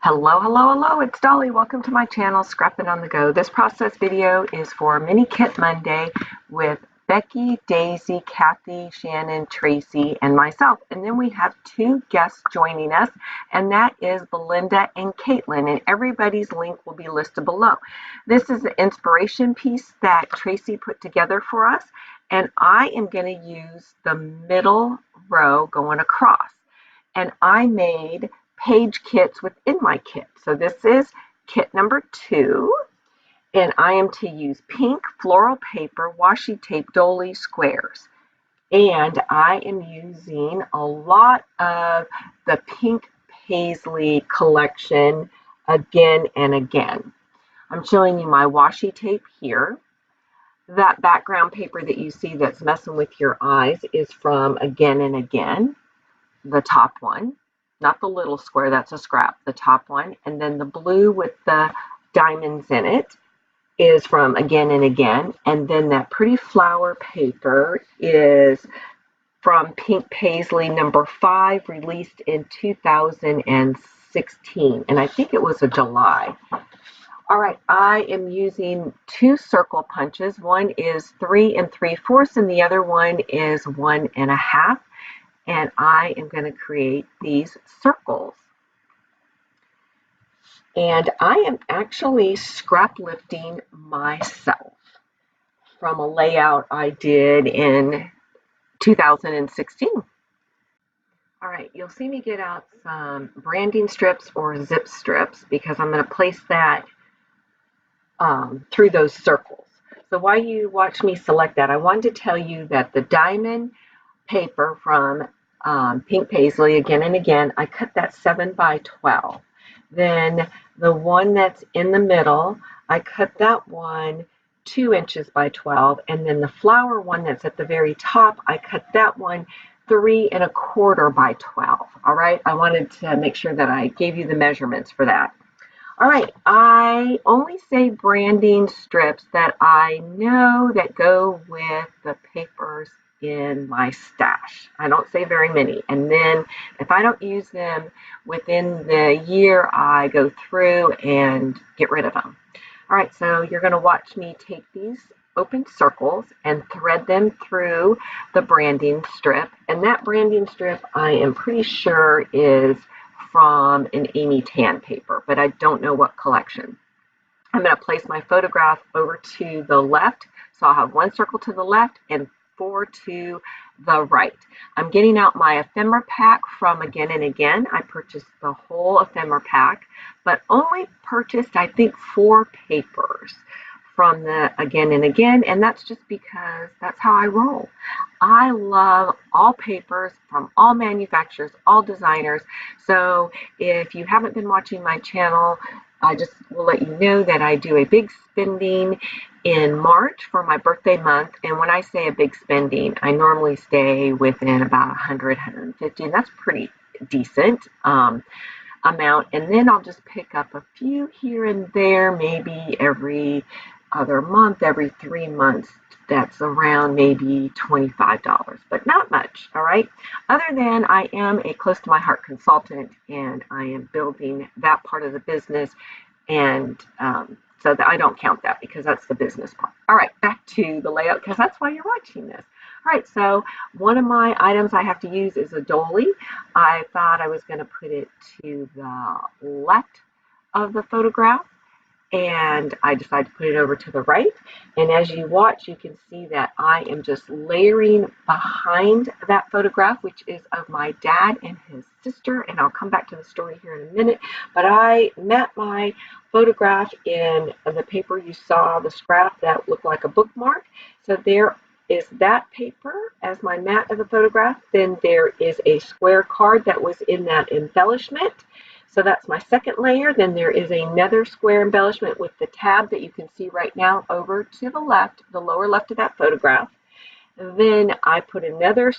Hello, hello, hello, it's Dolly. Welcome to my channel, Scrappin' on the Go. This process video is for Mini Kit Monday with Becky, Daisy, Kathy, Shannon, Tracy, and myself. And then we have two guests joining us, and that is Belinda and Caitlin, and everybody's link will be listed below. This is an inspiration piece that Tracy put together for us, and I am going to use the middle row going across. And I made page kits within my kit. So this is kit number 2, and I am to use pink floral paper, washi tape, dolly squares. And I am using a lot of the pink paisley collection again and again. I'm showing you my washi tape here. That background paper that you see that's messing with your eyes is from Again and Again, the top one. Not the little square, that's a scrap, the top one. And then the blue with the diamonds in it is from Again and Again. And then that pretty flower paper is from Pink Paisley number 5, released in 2016. And I think it was a July. All right, I am using 2 circle punches. One is 3 3/4 and the other one is 1 1/2. And I am going to create these circles. And I am actually scrap lifting myself from a layout I did in 2016. All right, you'll see me get out some branding strips or zip strips because I'm going to place that through those circles. So while you watch me select that, I wanted to tell you that the diamond paper from Pink Paisley, Again and Again, I cut that 7 by 12. Then the one that's in the middle, I cut that one 2 inches by 12. And then the flower one that's at the very top, I cut that one 3 1/4 by 12. All right, I wanted to make sure that I gave you the measurements for that. All right, I only say branding strips that I know that go with the papers in my stash. I don't say very many. And then if I don't use them within the year, I go through and get rid of them. All right, so you're going to watch me take these open circles and thread them through the branding strip. And that branding strip, I am pretty sure, is from an Amy Tan paper, but I don't know what collection. I'm going to place my photograph over to the left, so I'll have 1 circle to the left and 4 to the right. I'm getting out my ephemera pack from Again and Again. I purchased the whole ephemera pack, but only purchased, I think, 4 papers from the Again and Again, and that's just because that's how I roll. I love all papers from all manufacturers, all designers. So if you haven't been watching my channel, I just will let you know that I do a big spending in March for my birthday month. And when I say a big spending, I normally stay within about 100, 150, and that's pretty decent amount. And then I'll just pick up a few here and there, maybe every other month, every 3 months. That's around maybe $25, but not much. All right. Other than I am a close to my heart consultant and I am building that part of the business. And so that I don't count that because that's the business part. All right, back to the layout because that's why you're watching this. All right, so one of my items I have to use is a dolly. I thought I was going to put it to the left of the photograph, and I decided to put it over to the right. And as you watch, you can see that I am just layering behind that photograph, which is of my dad and his sister. And I'll come back to the story here in a minute. But I met my photograph in the paper you saw, the scrap that looked like a bookmark. So there is that paper as my mat of the photograph. Then there is a square card that was in that embellishment. So that's my second layer. Then there is another square embellishment with the tab that you can see right now over to the left, the lower left of that photograph. Then I put another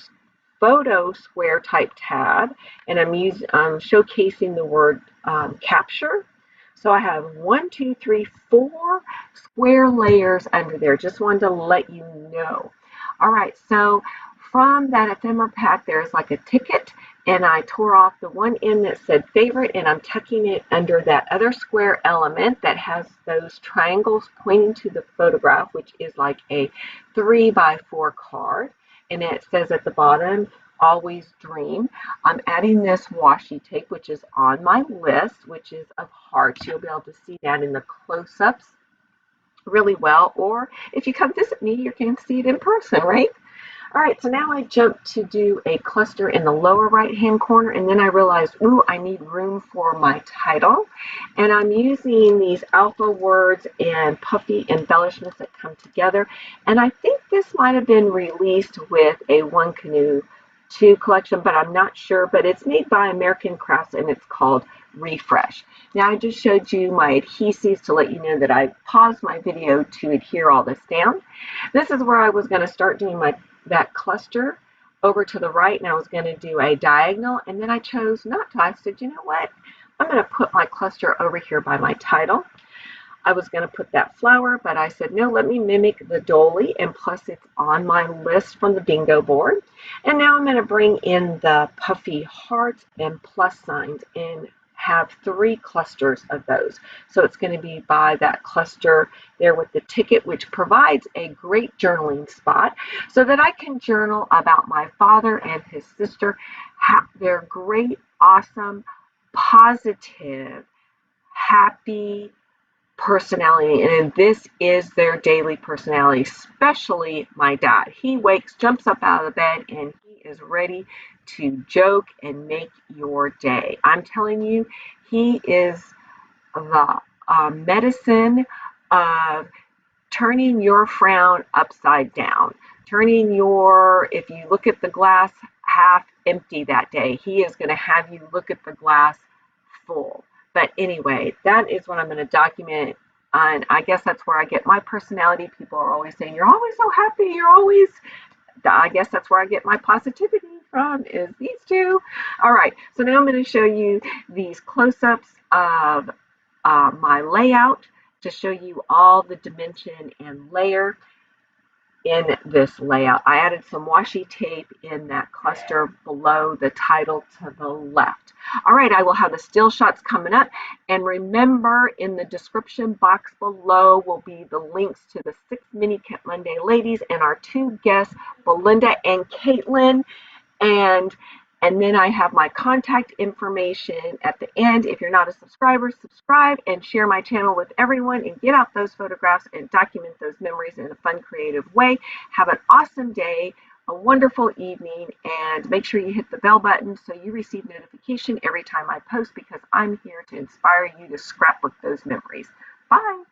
photo square type tab, and I'm showcasing the word capture. So I have 1, 2, 3, 4 square layers under there. Just wanted to let you know. All right, so from that ephemera pack, there's like a ticket and I tore off the one end that said favorite, and I'm tucking it under that other square element that has those triangles pointing to the photograph, which is like a 3x4 card. And it says at the bottom, always dream. I'm adding this washi tape, which is on my list, which is of hearts. You'll be able to see that in the close-ups really well. Or if you come visit me, you can see it in person, right? All right, so now I jump to do a cluster in the lower right-hand corner, and then I realized, ooh, I need room for my title. And I'm using these alpha words and puffy embellishments that come together. And I think this might have been released with a One Canoe 2 collection, but I'm not sure. But it's made by American Crafts, and it's called Refresh. Now, I just showed you my adhesives to let you know that I paused my video to adhere all this down. This is where I was going to start doing that cluster over to the right, and I was going to do a diagonal, and then I chose not to. I said, you know what? I'm going to put my cluster over here by my title. I was going to put that flower, but I said, no, let me mimic the dolly, and plus it's on my list from the bingo board. And now I'm going to bring in the puffy hearts and plus signs and have 3 clusters of those. So it's going to be by that cluster there with the ticket, which provides a great journaling spot so that I can journal about my father and his sister. They're great, awesome, positive, happy personality, and this is their daily personality, especially my dad. He jumps up out of the bed, and he is ready to joke and make your day. I'm telling you, he is the medicine of turning your frown upside down, if you look at the glass half empty that day, he is going to have you look at the glass full. But anyway, that is what I'm going to document. And I guess that's where I get my personality. People are always saying, you're always so happy. I guess that's where I get my positivity from, is these two. All right, so now I'm going to show you these close-ups of my layout to show you all the dimension and layer in this layout. I added some washi tape in that cluster below the title to the left. All right, I will have the still shots coming up. And remember, in the description box below will be the links to the 6 Mini Kit Monday ladies and our 2 guests, Belinda and Caitlin. And then I have my contact information at the end. If you're not a subscriber, subscribe and share my channel with everyone and get out those photographs and document those memories in a fun, creative way. Have an awesome day, a wonderful evening, and make sure you hit the bell button so you receive notification every time I post, because I'm here to inspire you to scrapbook those memories. Bye.